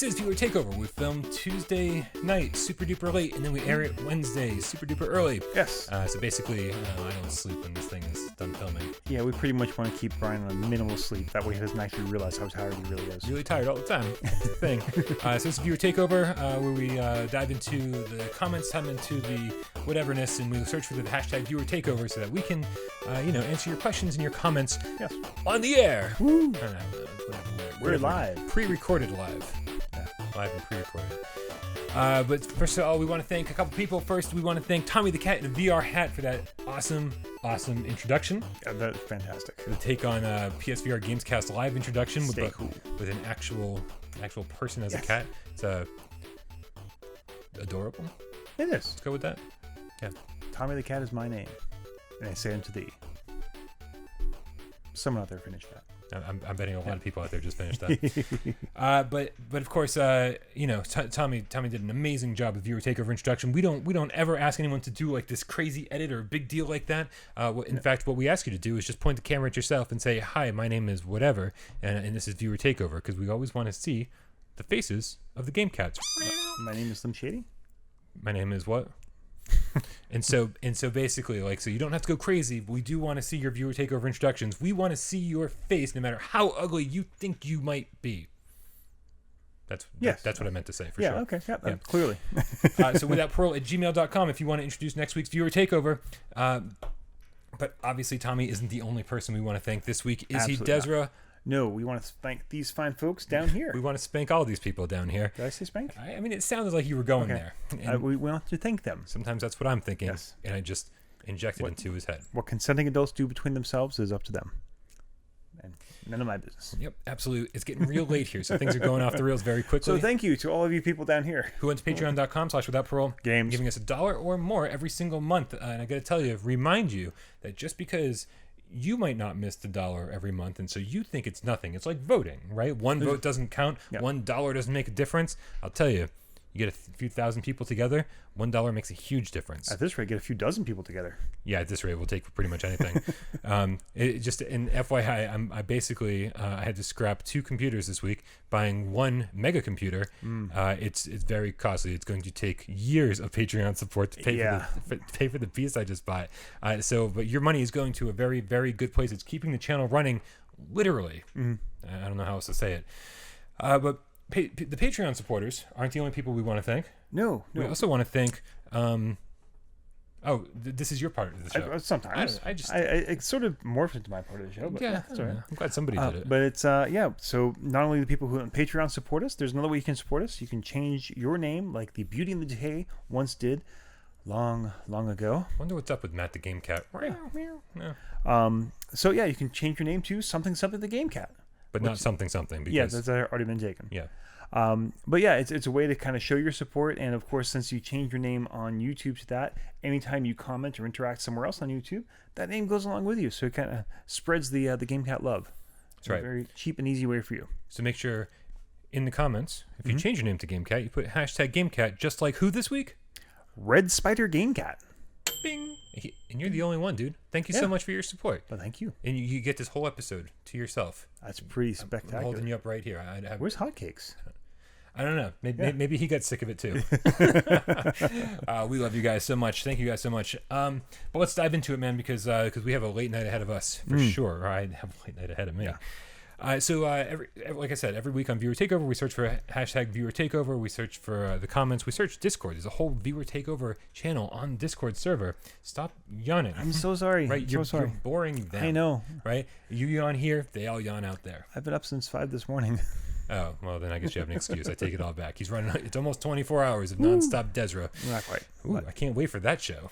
This is Viewer Takeover. We film Tuesday night, super duper late, and then we air it Wednesday, super duper early. Yes. So basically, I don't sleep when this thing is done filming. Yeah, we pretty much want to keep Brian on minimal sleep. That way he doesn't actually realize how tired he really is. Really tired all the time. That's the thing. So this is Viewer Takeover, where we dive into the comments, dive into the whateverness, and we search for the hashtag Viewer Takeover so that we can, answer your questions and your comments on the air. Woo. I don't know. We're live. Pre-recorded live. Yeah. Live and pre-recorded. But first of all, we want to thank a couple people. First, we want to thank Tommy the Cat in a VR hat for that awesome introduction. Yeah, that's fantastic. The take on PSVR Gamescast live introduction with an actual person as a cat. It's adorable. It is. Let's go with that. Yeah. Tommy the Cat is my name, and I say unto thee. Someone out there finished that. I'm betting a lot of people out there just finished that. But of course, Tommy did an amazing job with Viewer Takeover introduction. We don't ever ask anyone to do like this crazy edit or a big deal like that. In fact, what we ask you to do is just point the camera at yourself and say, "Hi, my name is whatever, and this is Viewer Takeover," because we always want to see the faces of the game cats. My name is Slim Shady. My name is what? and so basically, so you don't have to go crazy. We do want to see your Viewer Takeover introductions. We want to see your face, no matter how ugly you think you might be. That's what I meant to say for sure. Okay, yeah. Clearly. So with that, parole@gmail.com if you want to introduce next week's Viewer Takeover. But obviously, Tommy isn't the only person we want to thank this week. Is Absolutely he, Desra? Not. No, we want to thank these fine folks down here. We want to spank all these people down here. Did I say spank? I mean, it sounded like you were going there. We want to thank them. Sometimes that's what I'm thinking. Yes. And I just injected into his head. What consenting adults do between themselves is up to them. And none of my business. Yep, absolutely. It's getting real late here, so things are going off the rails very quickly. So thank you to all of you people down here. Who went to patreon.com/withoutparole games, giving us $1 or more every single month. And I got to tell you, remind you that just because you might not miss the $1 every month, and so you think it's nothing. It's like voting, right? One vote doesn't count. Yep. $1 doesn't make a difference. I'll tell you, you get a few thousand people together, $1 makes a huge difference. At this rate, get a few dozen people together. Yeah, at this rate, we'll take pretty much anything. In FYI, I basically I had to scrap 2 computers this week, buying 1 mega computer. It's very costly. It's going to take years of Patreon support to pay for the piece I just bought. But your money is going to a very, very good place. It's keeping the channel running, literally. I don't know how else to say it. But the Patreon supporters aren't the only people we want to thank. No. We also want to thank. This is your part of the show. Sometimes I sort of morphed into my part of the show. But that's all right. I'm glad somebody did it. But it's So not only the people who on Patreon support us, there's another way you can support us. You can change your name, like the Beauty and the Decay once did, long ago. Wonder what's up with Matt the Game Cat. Yeah. So you can change your name to something the Game Cat. But not something. Because, that's already been taken. Yeah. It's a way to kind of show your support, and of course, since you change your name on YouTube to that, anytime you comment or interact somewhere else on YouTube, that name goes along with you, so it kind of spreads the Game Cat love. That's right. A very cheap and easy way for you. So make sure in the comments, if you change your name to Game Cat, you put hashtag Game Cat, just like who this week? Red Spider Game Cat. Bing. And you're the only one, dude. Thank you so much for your support. Well, thank you. And you get this whole episode to yourself. That's pretty spectacular. I'm holding you up right here. Where's Hotcakes? I don't know. Maybe he got sick of it too. We love you guys so much. Thank you guys so much. But let's dive into it, man, because we have a late night ahead of us for sure. I have a late night ahead of me. Yeah. Like I said, every week on Viewer Takeover, we search for hashtag Viewer Takeover. We search for the comments. We search Discord. There's a whole Viewer Takeover channel on Discord server. Stop yawning. I'm so sorry. Right? You're boring them. I know. Right? You yawn here, they all yawn out there. I've been up since 5 this morning. Oh, well, then I guess you have an excuse. I take it all back. He's running. It's almost 24 hours of nonstop Desra. Not quite. Ooh, I can't wait for that show.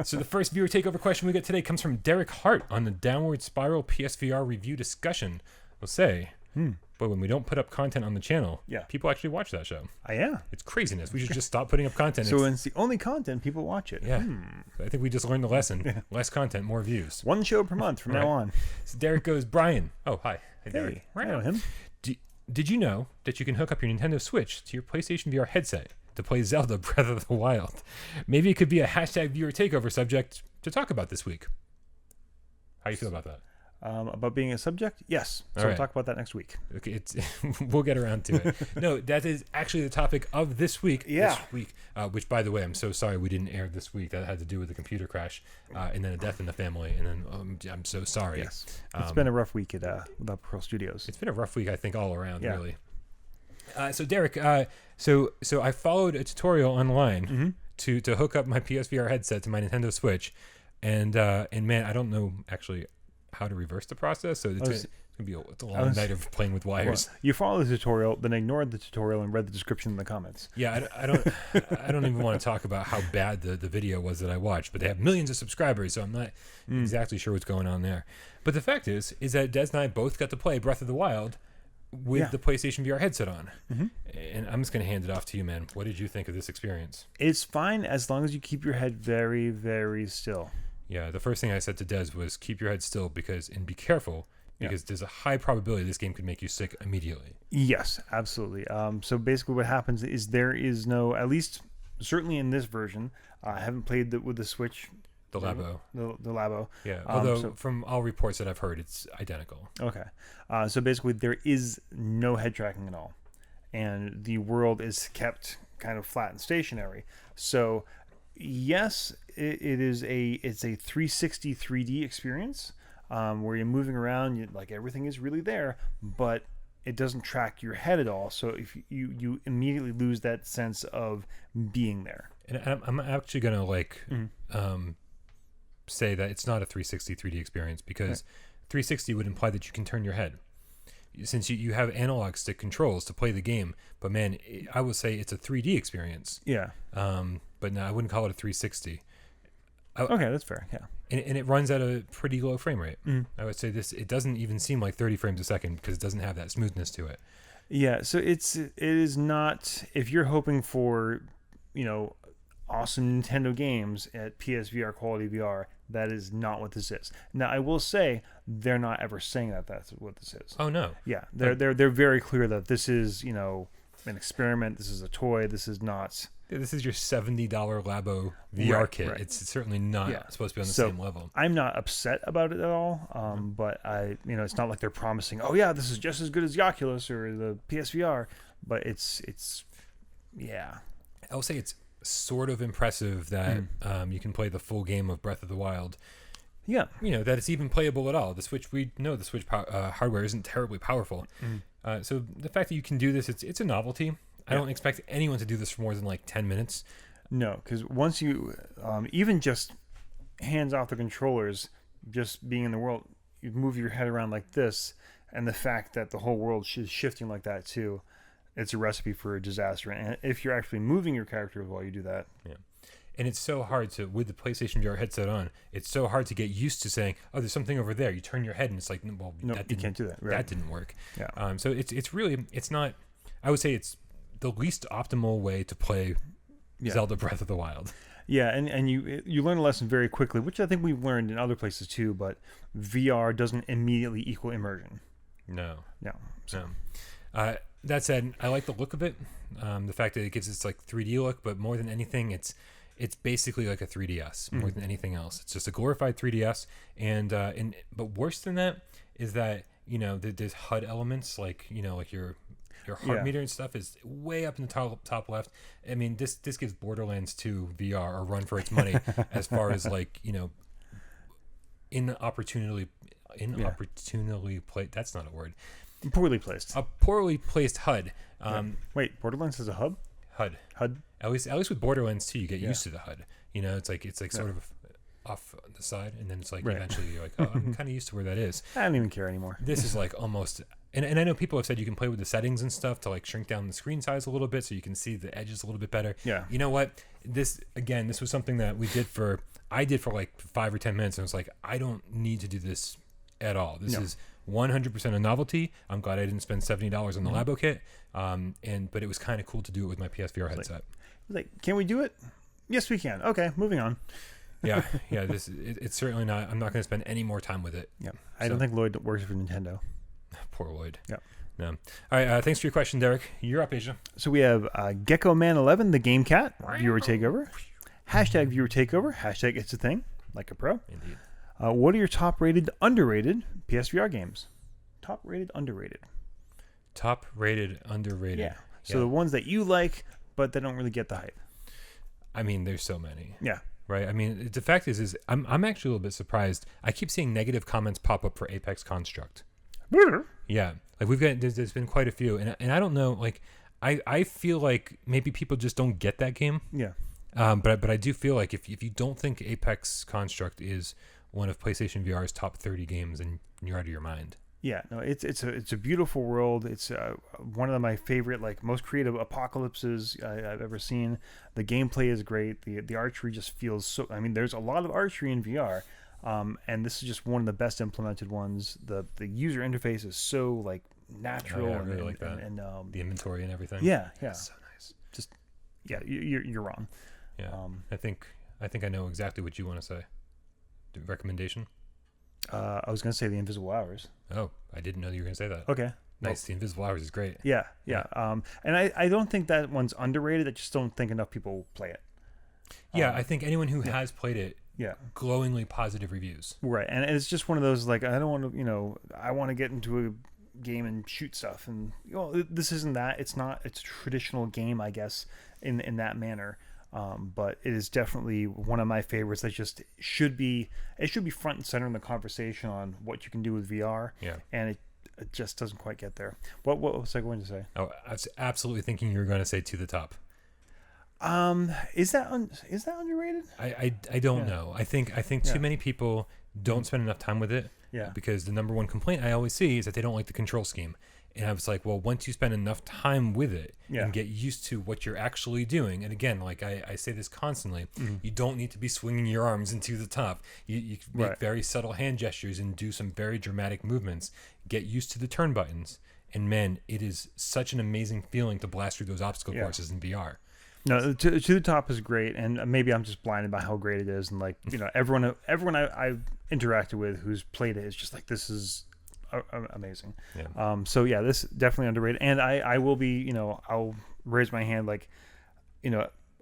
So the first Viewer Takeover question we get today comes from Derek Hart on the Downward Spiral PSVR review discussion. We'll say, but when we don't put up content on the channel, people actually watch that show. It's craziness. We should just stop putting up content. So when it's the only content, people watch it. Yeah. I think we just learned the lesson. Less content, more views. 1 show per month from now on. So Derek goes, Brian. Oh, hi. Hey, Derek. I know him. Did you know that you can hook up your Nintendo Switch to your PlayStation VR headset to play Zelda Breath of the Wild? Maybe it could be a hashtag Viewer Takeover subject to talk about this week. How do you feel about that? About being a subject? Yes. So All we'll right. talk about that next week. Okay, we'll get around to it. No, that is actually the topic of this week. Yeah. This week, which, by the way, I'm so sorry we didn't air this week. That had to do with the computer crash, and then a death in the family, and then I'm so sorry. Yes. It's been a rough week at the Parole Studios. It's been a rough week, I think, all around, Yeah. really. So Derek, so I followed a tutorial online to hook up my PSVR headset to my Nintendo Switch, and man, I don't know actually how to reverse the process. So it's gonna be a long night of playing with wires. Well, you followed the tutorial, then ignored the tutorial and read the description in the comments. Yeah, I don't even want to talk about how bad the video was that I watched, but they have millions of subscribers, so I'm not exactly sure what's going on there. But the fact is that Des and I both got to play Breath of the Wild with the PlayStation VR headset on. And I'm just going to hand it off to you, man. What did you think of this experience? It's fine as long as you keep your head very, very still. Yeah, the first thing I said to Des was keep your head still and be careful because there's a high probability this game could make you sick immediately. Yes, absolutely. So basically what happens is there is no, at least certainly in this version, I haven't played with the Switch. The Labo. The Labo. Yeah, although from all reports that I've heard, it's identical. Okay. So basically there is no head tracking at all. And the world is kept kind of flat and stationary. So yes, it's a 360 3D experience where you're moving around, like everything is really there, but it doesn't track your head at all. So if you immediately lose that sense of being there. And I'm actually going to say that it's not a 360 3D experience because 360 would imply that you can turn your head. Since you have analog stick controls to play the game, but man, I would say it's a 3D experience. Yeah. But no, I wouldn't call it a 360. Okay, that's fair. Yeah. And it runs at a pretty low frame rate. I would say it doesn't even seem like 30 frames a second because it doesn't have that smoothness to it. Yeah. So it is not, if you're hoping for, awesome Nintendo games at PSVR quality VR, that is not what this is. Now, I will say they're not ever saying that that's what this is. Oh no. Yeah, they're very clear that this is an experiment. This is a toy. This is not. Yeah, this is your $70 Labo VR kit. Right. It's certainly not supposed to be on the same level. I'm not upset about it at all. But it's not like they're promising, oh yeah, this is just as good as the Oculus or the PSVR. But it's I'll say it's sort of impressive that you can play the full game of Breath of the Wild. Yeah. That it's even playable at all. The Switch, we know the Switch hardware isn't terribly powerful. So the fact that you can do this, it's a novelty. I don't expect anyone to do this for more than like 10 minutes. No, because once you, even just hands off the controllers, just being in the world, you move your head around like this, and the fact that the whole world is shifting like that too, it's a recipe for a disaster. And if you're actually moving your character while you do that. Yeah. And it's so hard with the PlayStation VR headset on, it's so hard to get used to saying, oh, there's something over there. You turn your head and it's like, well, no, you can't do that. Right. That didn't work. Yeah. So it's not, I would say it's the least optimal way to play Zelda Breath of the Wild. Yeah, and you learn a lesson very quickly, which I think we've learned in other places too, but VR doesn't immediately equal immersion. No. So. That said, I like the look of it. The fact that it gives this like 3D look, but more than anything, it's basically like a 3DS more than anything else. It's just a glorified 3DS, but worse than that is that there's HUD elements like your heart meter and stuff is way up in the top left. I mean, this gives Borderlands 2 VR a run for its money as far as like inopportunely placed. That's not a word. Poorly placed. A poorly placed HUD. Wait, Borderlands has a hub? HUD. At least with Borderlands 2, you get used to the HUD. It's like sort of off the side, and then it's like eventually you're like, oh, I'm kind of used to where that is. I don't even care anymore. This is like almost, and I know people have said you can play with the settings and stuff to like shrink down the screen size a little bit so you can see the edges a little bit better. Yeah. You know what? This was something that I did for like 5 or 10 minutes, and it's like, I don't need to do this at all. This is 100% a novelty. I'm glad I didn't spend $70 on the Labo kit. But it was kind of cool to do it with my PSVR headset. Can we do it? Yes, we can. Okay, moving on. Yeah. It's certainly not. I'm not going to spend any more time with it. Yeah, I don't think Lloyd works for Nintendo. Poor Lloyd. Yeah. No. All right. Thanks for your question, Derek. You're up, Asia. So we have Gecko Man 11, the Game Cat, viewer takeover. Hashtag viewer takeover. Hashtag it's a thing, like a pro. Indeed. What are your top-rated, underrated PSVR games? Top-rated, underrated. Top-rated, underrated. Yeah. So the ones that you like, but they don't really get the hype. I mean, there's so many. Yeah. Right. I mean, the fact is I'm actually a little bit surprised. I keep seeing negative comments pop up for Apex Construct. Yeah. Like there's been quite a few, and I don't know. Like, I feel like maybe people just don't get that game. Yeah. But I do feel like if you don't think Apex Construct is one of PlayStation VR's top 30 games, then you're out of your mind. Yeah, no, it's a beautiful world. It's one of my favorite, like, most creative apocalypses I've ever seen. The gameplay is great. The archery just feels so. I mean, there's a lot of archery in VR, and this is just one of the best implemented ones. The user interface is so, like, natural. I really like that. And the inventory and everything. Yeah, That's so nice. Just you're wrong. Yeah, I think I know exactly what you want to say. Recommendation. I was gonna say The Invisible Hours. Oh, I didn't know you were gonna say that. Okay. Nice. The Invisible Hours is great. Yeah. And I don't think that one's underrated. I just don't think enough people play it. Yeah, I think anyone who has played it, yeah, glowingly positive reviews. Right, and it's just one of those, like, I don't want to, I want to get into a game and shoot stuff, and this isn't that. It's not. It's a traditional game, I guess, in that manner. But it is definitely one of my favorites. That just should be front and center in the conversation on what you can do with VR. Yeah, and it just doesn't quite get there. What was I going to say? Oh, I was absolutely thinking you were going to say To the Top. Is that underrated? I don't know. I think too many people don't spend enough time with it. Yeah. Because the number one complaint I always see is that they don't like the control scheme. And I was like, well, once you spend enough time with it and get used to what you're actually doing, and again, like I say this constantly, you don't need to be swinging your arms into the top. You can make very subtle hand gestures and do some very dramatic movements. Get used to the turn buttons. And man, it is such an amazing feeling to blast through those obstacle courses in VR. No, to the Top is great, and maybe I'm just blinded by how great it is, and, like, everyone I've interacted with who's played it is just like, this is amazing. Yeah. So yeah, this definitely underrated, and I will be, I'll raise my hand, like,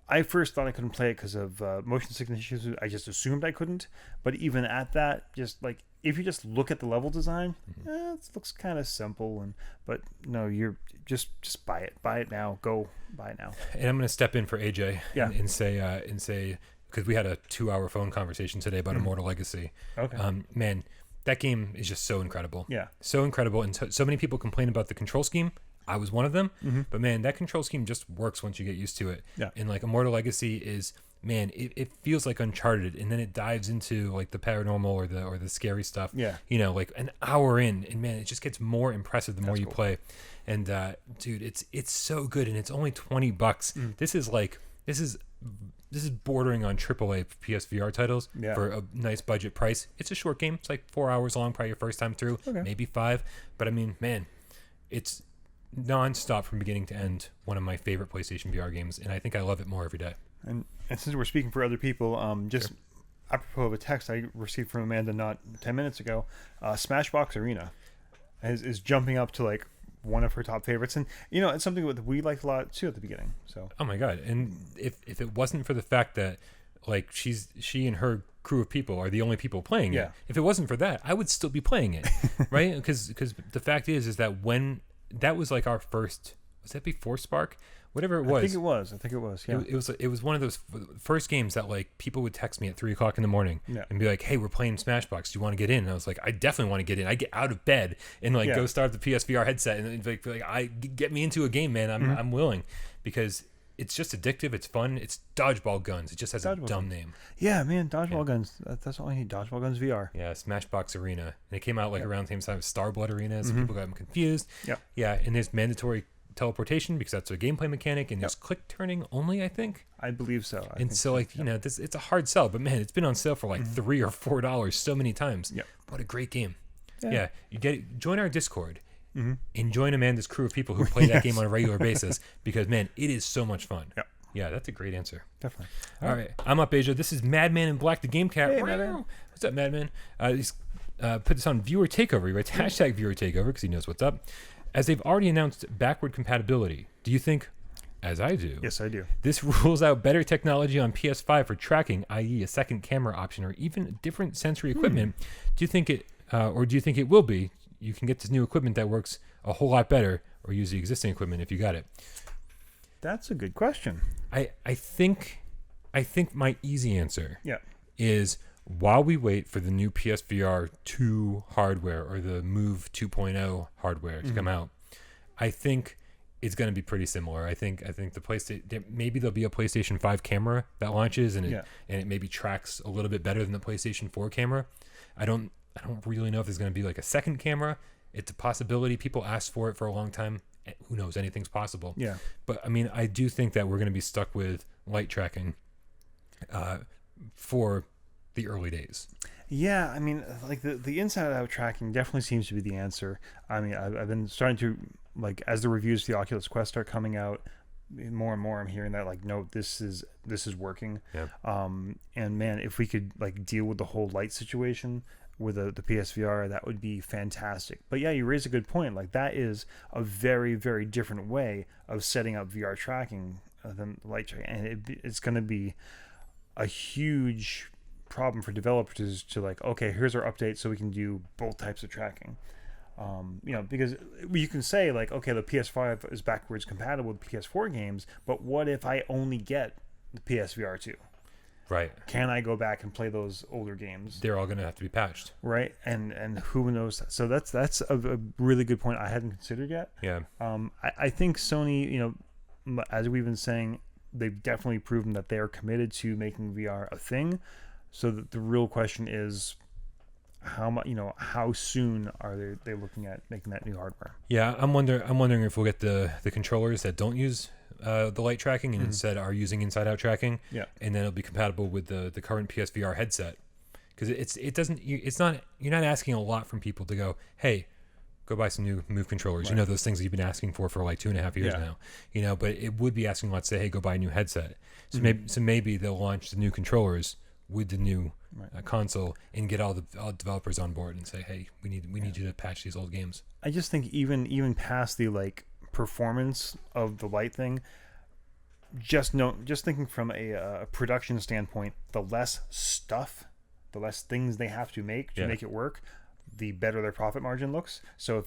I first thought I couldn't play it because of motion sickness issues. I just assumed I couldn't, but even at that, just like, if you just look at the level design, it looks kind of simple, but no, you're just buy it now. Go buy it now. And I'm going to step in for AJ Yeah. and say because we had a 2-hour phone conversation today about Immortal Legacy. Okay. Man, that game is just so incredible. Yeah. So incredible, and so many people complain about the control scheme. I was one of them, but man, that control scheme just works once you get used to it. Yeah. And like Immortal Legacy is, man, it feels like Uncharted, and then it dives into like the paranormal or the scary stuff. Yeah. Like an hour in, and man, it just gets more impressive the more you play. And dude, it's so good, and it's only $20. This is bordering on AAA PSVR titles for a nice budget price. It's a short game. It's like 4 hours long, probably your first time through, maybe 5. But I mean, man, it's non-stop from beginning to end. One of my favorite PlayStation VR games, and I think I love it more every day. And since we're speaking for other people, just apropos of a text I received from Amanda not 10 minutes ago, Smashbox Arena is jumping up to, like, one of her top favorites, and it's something that we liked a lot too at the beginning. So oh my god, and if it wasn't for the fact that, like, she and her crew of people are the only people playing it, if it wasn't for that, I would still be playing it. Right? Because the fact is that when that was like our first, was that before Spark? Whatever it was. I think it was. Yeah. It was one of those first games that, like, people would text me at 3:00 in the morning and be like, "Hey, we're playing Smashbox. Do you want to get in?" And I was like, "I definitely want to get in." I get out of bed and like go start the PSVR headset and be like, get me into a game, man. I'm willing, because it's just addictive. It's fun. It's Dodgeball Guns. It just has a dumb name. Yeah, man, Dodgeball Guns. That's all I need. Dodgeball Guns VR. Yeah, Smashbox Arena. And it came out like around the same time as Starblood Arena, so people got confused. Yeah, and there's mandatory teleportation because that's a gameplay mechanic, and there's click turning only, I think. I believe so. It's a hard sell, but man, it's been on sale for like $3 or $4 so many times. What a great game. Yeah, join our Discord and join Amanda's crew of people who play that game on a regular basis, because man, it is so much fun. Yeah, that's a great answer. Definitely. All right, I'm up, Asia. This is Madman in Black, the Game Cat. Hey, Madman. What's up, Madman? He's put this on viewer takeover. He writes hashtag viewer takeover because he knows what's up. As they've already announced backward compatibility, do you think as I do. Yes, I do. This rules out better technology on PS5 for tracking, i.e., a second camera option or even different sensory equipment. Do you think it, or do you think it will be? You can get this new equipment that works a whole lot better, or use the existing equipment if you got it. That's a good question. I think my easy answer Yeah. is while we wait for the new PSVR 2 hardware or the Move 2.0 hardware to come out, I think it's going to be pretty similar. I think the PlayStation, maybe there'll be a PlayStation 5 camera that launches and it maybe tracks a little bit better than the PlayStation 4 camera. I don't really know if there's going to be like a second camera. It's a possibility. People asked for it for a long time. Who knows? Anything's possible. Yeah. But I mean, I do think that we're going to be stuck with light tracking for the early days. Yeah, I mean, like the inside out tracking definitely seems to be the answer. I mean, I've been starting to, like, as the reviews for the Oculus Quest start coming out, more and more I'm hearing that, like, no, this is working. Yeah. And man, if we could like deal with the whole light situation with the PSVR, that would be fantastic. But yeah, you raise a good point. Like, that is a very, very different way of setting up VR tracking than light tracking, and it's going to be a huge problem for developers to, like, okay, here's our update so we can do both types of tracking. Because you can say, like, okay, the PS5 is backwards compatible with PS4 games, but what if I only get the PSVR 2? Right. Can I go back and play those older games? They're all going to have to be patched. Right. And who knows? So that's a really good point I hadn't considered yet. Yeah. I think Sony, as we've been saying, they've definitely proven that they are committed to making VR a thing. So the real question is, how soon are they looking at making that new hardware? Yeah, I'm wondering if we'll get the controllers that don't use the light tracking and instead are using inside out tracking. Yeah. And then it'll be compatible with the current PSVR headset, because you're not asking a lot from people to go, hey, go buy some new Move controllers. Right. Those things that you've been asking for like 2.5 years now. But it would be asking, let's say, hey, go buy a new headset. So maybe they'll launch the new controllers with the new console and get all the developers on board and say, hey, we need you to patch these old games. I just think even past the, like, performance of the light thing, just thinking from a production standpoint, the less things they have to make make it work, the better their profit margin looks. So if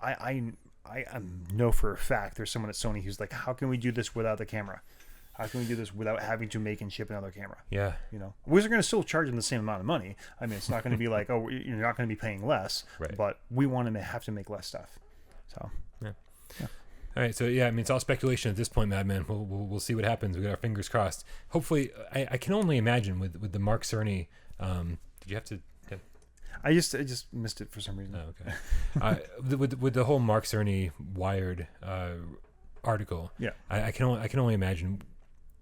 I know for a fact there's someone at Sony who's like, how can we do this without the camera? How can we do this without having to make and ship another camera? Yeah. We're going to still charge them the same amount of money. I mean, it's not going to be like, oh, you're not going to be paying less, right, but we want to have to make less stuff. So, yeah. All right. So, yeah, I mean, it's all speculation at this point, Madman. We'll see what happens. We got our fingers crossed. Hopefully, I can only imagine with the Mark Cerny. Did you have to? Yeah. I just missed it for some reason. Oh, okay. With the whole Mark Cerny Wired article, yeah, I can only imagine.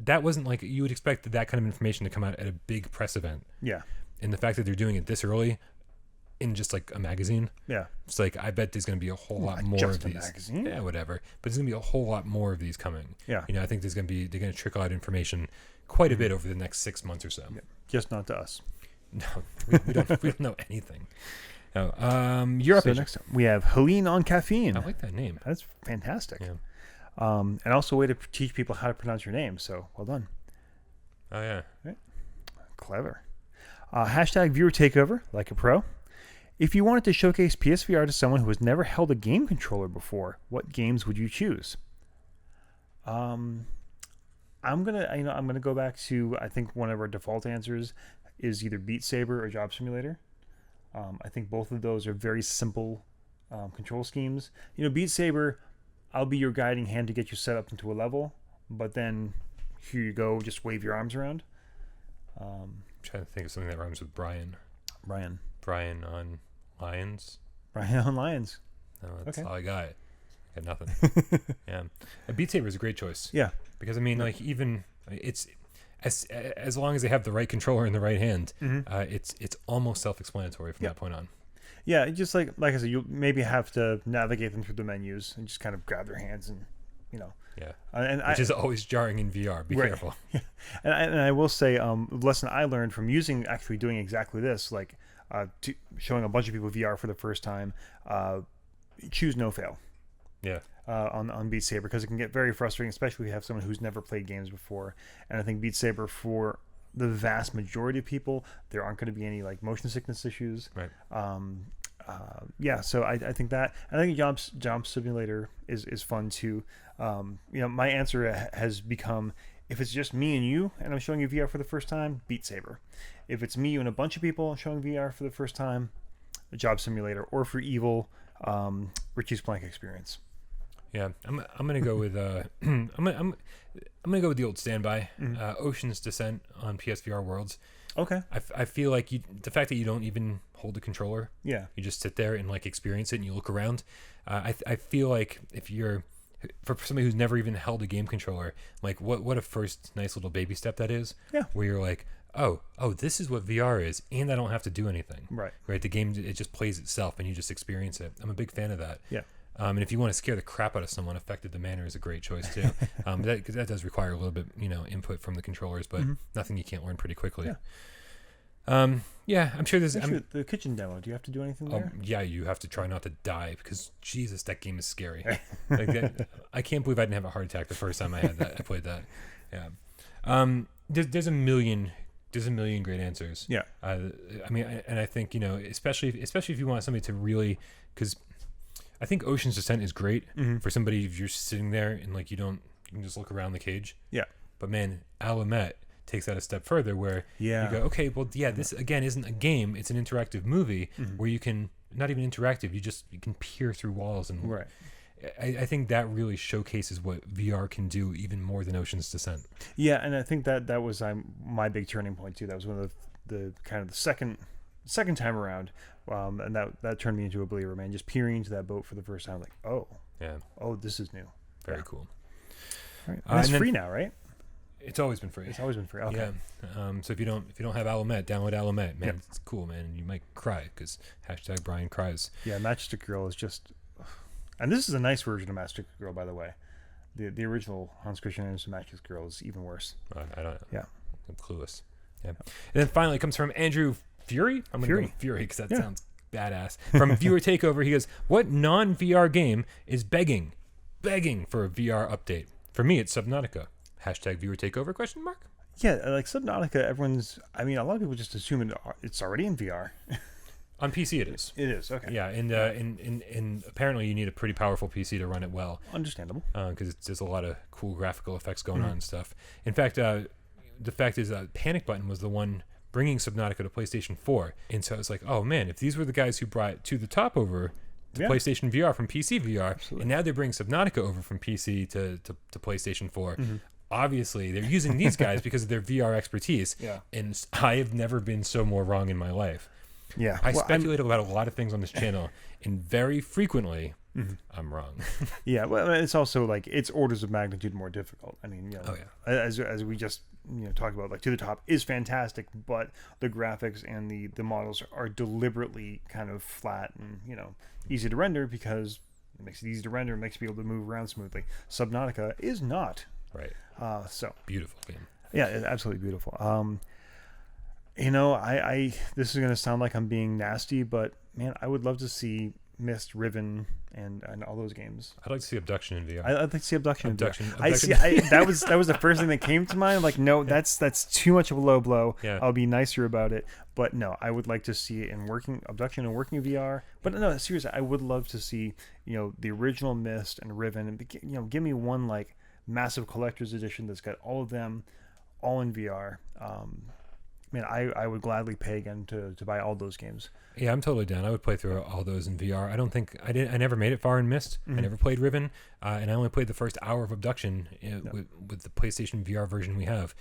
That wasn't like you would expect that kind of information to come out at a big press event. Yeah. And the fact that they're doing it this early in just like a magazine. Yeah. It's like, I bet there's going to be a whole lot more of these. Magazine. Yeah, whatever. But there's going to be a whole lot more of these coming. Yeah. I think they're going to trickle out information quite a bit over the next 6 months or so. Yeah. Just not to us. No, we don't know anything. No, you're up. So next up, we have Helene on Caffeine. I like that name. That's fantastic. Yeah. And also a way to teach people how to pronounce your name. So well done. Oh, yeah. Right. Clever. Hashtag viewer takeover, like a pro. If you wanted to showcase PSVR to someone who has never held a game controller before, what games would you choose? I'm gonna go back to, I think one of our default answers is either Beat Saber or Job Simulator. I think both of those are very simple control schemes. Beat Saber, I'll be your guiding hand to get you set up into a level, but then here you go, just wave your arms around. I'm trying to think of something that rhymes with Brian. Brian on Lions. Brian on Lions. No, that's okay. all I got. I got nothing. Yeah. Beat Saber is a great choice. Yeah. Because, I mean, like, even it's as long as they have the right controller in the right hand, it's almost self-explanatory from that point on. Yeah, just like I said, you maybe have to navigate them through the menus and just kind of grab their hands and, Yeah. Which is always jarring in VR. Be careful. Yeah. And I will say, the lesson I learned from actually doing exactly this, like showing a bunch of people VR for the first time, choose no fail. Yeah. On Beat Saber, because it can get very frustrating, especially if you have someone who's never played games before. And I think Beat Saber, for the vast majority of people, there aren't going to be any like motion sickness issues. Right. So I think that, and I think Job Simulator is fun too. My answer has become, if it's just me and you and I'm showing you VR for the first time, Beat Saber. If it's me, you, and a bunch of people showing VR for the first time, Job Simulator. Or for Evil, Richie's Plank Experience. Yeah, I'm gonna go with I'm gonna go with the old standby, Ocean's Descent on PSVR Worlds. Okay. I feel like the fact that you don't even hold the controller, Yeah, you just sit there and like experience it and you look around. I feel like if you're, for somebody who's never even held a game controller, like what a first nice little baby step that is. Yeah. Where you're like, oh, this is what VR is, and I don't have to do anything. Right. The game, it just plays itself and you just experience it. I'm a big fan of that. Yeah. And if you want to scare the crap out of someone, Affected the Manor is a great choice too. That does require a little bit, input from the controllers, but nothing you can't learn pretty quickly. Yeah. I'm sure there's. Actually, the kitchen demo. Do you have to do anything there? Yeah, you have to try not to die, because Jesus, that game is scary. I can't believe I didn't have a heart attack the first time I played that. Yeah. There's a million great answers. Yeah. I think especially if you want somebody to really, because I think Ocean's Descent is great for somebody if you're sitting there and like you can just look around the cage. Yeah. But man, Alamet takes that a step further, where you go, okay, well, this again isn't a game; it's an interactive movie where you can, not even interactive, you can peer through walls, and Right. I think that really showcases what VR can do even more than Ocean's Descent. Yeah, and I think that was my big turning point too. That was one of the kind of the second time around, and that turned me into a believer, man. Just peering into that boat for the first time, like, this is new. Very cool. Right. And it's free now, right? It's always been free. It's always been free. Okay. Yeah. So if you don't have Alamet, download Alamet. Man, It's cool, man. And you might cry because #Brian cries. Yeah, Matchstick Girl is just, and this is a nice version of Matchstick Girl, by the way. The original Hans Christian Andersen Matchstick Girl is even worse. I don't know. Yeah. I'm clueless. Yeah. And then finally it comes from Andrew Fury. I'm going to go Fury because that sounds badass. From Viewer Takeover, he goes, what non-VR game is begging for a VR update? For me, it's Subnautica. #Viewer Takeover ? Yeah, like Subnautica, a lot of people just assume it's already in VR. On PC it is. It is, okay. Yeah, and apparently you need a pretty powerful PC to run it well. Understandable. Because there's a lot of cool graphical effects going on and stuff. In fact, the fact is Panic Button was the one bringing Subnautica to PlayStation 4. And so it's like, oh man, if these were the guys who brought To the Top over to PlayStation VR from PC VR, Absolutely. and now they bring Subnautica over from PC to PlayStation 4, obviously they're using these guys because of their VR expertise. Yeah. And I have never been so more wrong in my life. Yeah. I speculate about a lot of things on this channel, and very frequently I'm wrong. Yeah, well, it's also like it's orders of magnitude more difficult. I mean, as we just talked about, like To the Top is fantastic, but the graphics and the models are deliberately kind of flat and easy to render because it makes it easy to render, it makes you be able to move around smoothly. Subnautica is not. Right. So beautiful game. Yeah, it's absolutely beautiful. I this is gonna sound like I'm being nasty, but man, I would love to see Myst, Riven, and all those games. I'd like to see Abduction in VR. I'd like to see Abduction. Abduction. That was the first thing that came to mind. Like, no, that's too much of a low blow. Yeah. I'll be nicer about it. But no, I would like to see it in Abduction and working VR. But no, seriously, I would love to see the original Myst and Riven, and give me one like massive collector's edition that's got all of them, all in VR. Man, I would gladly pay again to buy all those games. Yeah, I'm totally down. I would play through all those in VR. I never made it far in Myst. I never played Riven, and I only played the first hour of Abduction with the PlayStation VR version we have.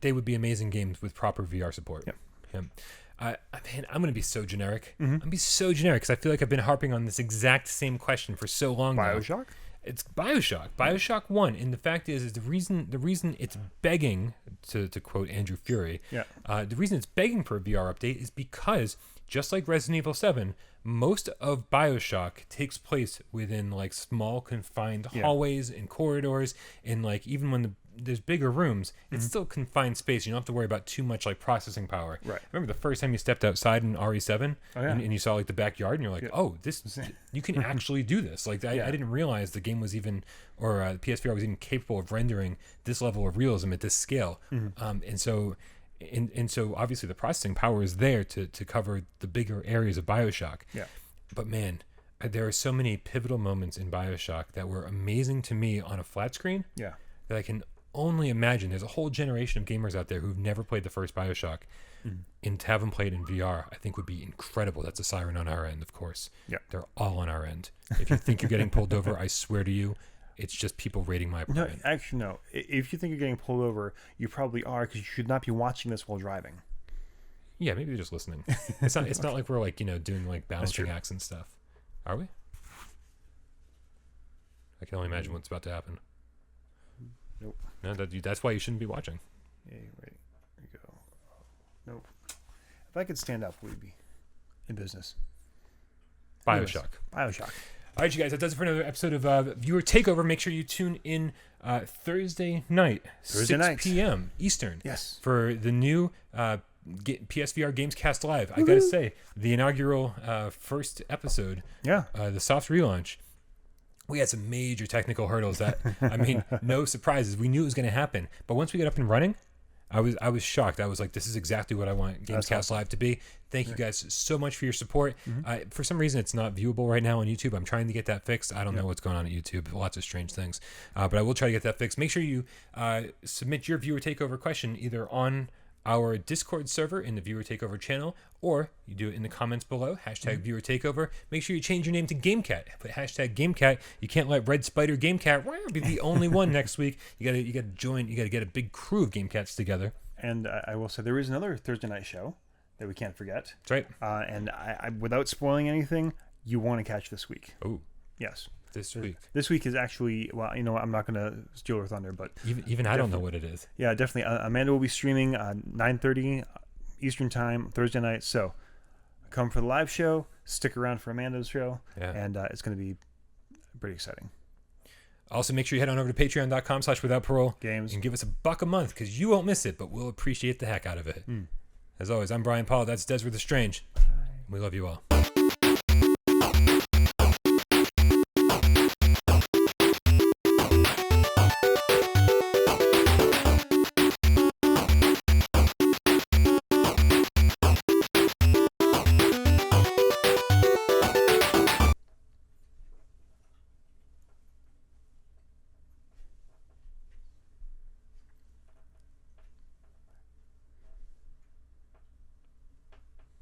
They would be amazing games with proper VR support. Yeah. Man, I'm going to be so generic. I'm going to be so generic because I feel like I've been harping on this exact same question for so long now. Bioshock? It's Bioshock. Bioshock 1. And the fact is the reason it's begging, to quote Andrew Fury, the reason it's begging for a VR update is because, just like Resident Evil 7, most of Bioshock takes place within like small confined hallways and corridors, and like even when there's bigger rooms, it's still confined space. You don't have to worry about too much like processing power. Right. Remember the first time you stepped outside in RE7 and you saw like the backyard and you're like, oh, this you can actually do this. Like I didn't realize the game was even, or the PSVR was even capable of rendering this level of realism at this scale. And so obviously the processing power is there to cover the bigger areas of Bioshock. Yeah. But man, there are so many pivotal moments in Bioshock that were amazing to me on a flat screen. Yeah. That I can only imagine. There's a whole generation of gamers out there who've never played the first Bioshock, and to have them play it in VR, I think would be incredible. That's a siren on our end, of course. Yeah. They're all on our end. If you think you're getting pulled over, I swear to you, it's just people raiding my No, apartment. actually, no. If you think you're getting pulled over, you probably are, because you should not be watching this while driving. Yeah, maybe they're just listening. It's not. It's not like we're like doing like balancing acts and stuff. Are we? I can only imagine what's about to happen. Nope. No, that's why you shouldn't be watching. Hey, wait. There you go. Nope. If I could stand up, we'd be in business. Bioshock. Bioshock. All right, you guys, that does it for another episode of Viewer Takeover. Make sure you tune in Thursday night, 6 p.m. Eastern. Yes. For the new PSVR Gamescast Live. I got to say, the inaugural first episode, the soft relaunch, we had some major technical hurdles that, I mean, no surprises. We knew it was going to happen. But once we got up and running, I was shocked. I was like, this is exactly what I want Gamescast Live to be. Thank you guys so much for your support. For some reason, it's not viewable right now on YouTube. I'm trying to get that fixed. I don't know what's going on at YouTube. Lots of strange things. But I will try to get that fixed. Make sure you submit your Viewer Takeover question either on our Discord server in the Viewer Takeover channel, or you do it in the comments below, #Viewer Takeover. Make sure you change your name to GameCat. Put #GameCat. You can't let Red Spider GameCat be the only one next week. You gotta join. You gotta get a big crew of GameCats together. And I will say there is another Thursday night show that we can't forget. That's right. And I without spoiling anything, you want to catch this week. Oh, yes. This week. This week is actually, well, you know what, I'm not going to steal her thunder, but even I don't know what it is. Yeah, definitely. Amanda will be streaming 9:30 Eastern time Thursday night. So come for the live show, stick around for Amanda's show, and it's going to be pretty exciting. Also, make sure you head on over to patreon.com/withoutparole games and give us $1 a month, because you won't miss it, but we'll appreciate the heck out of it. As always, I'm Brian Paul. That's Des with the Strange. Bye. We love you all.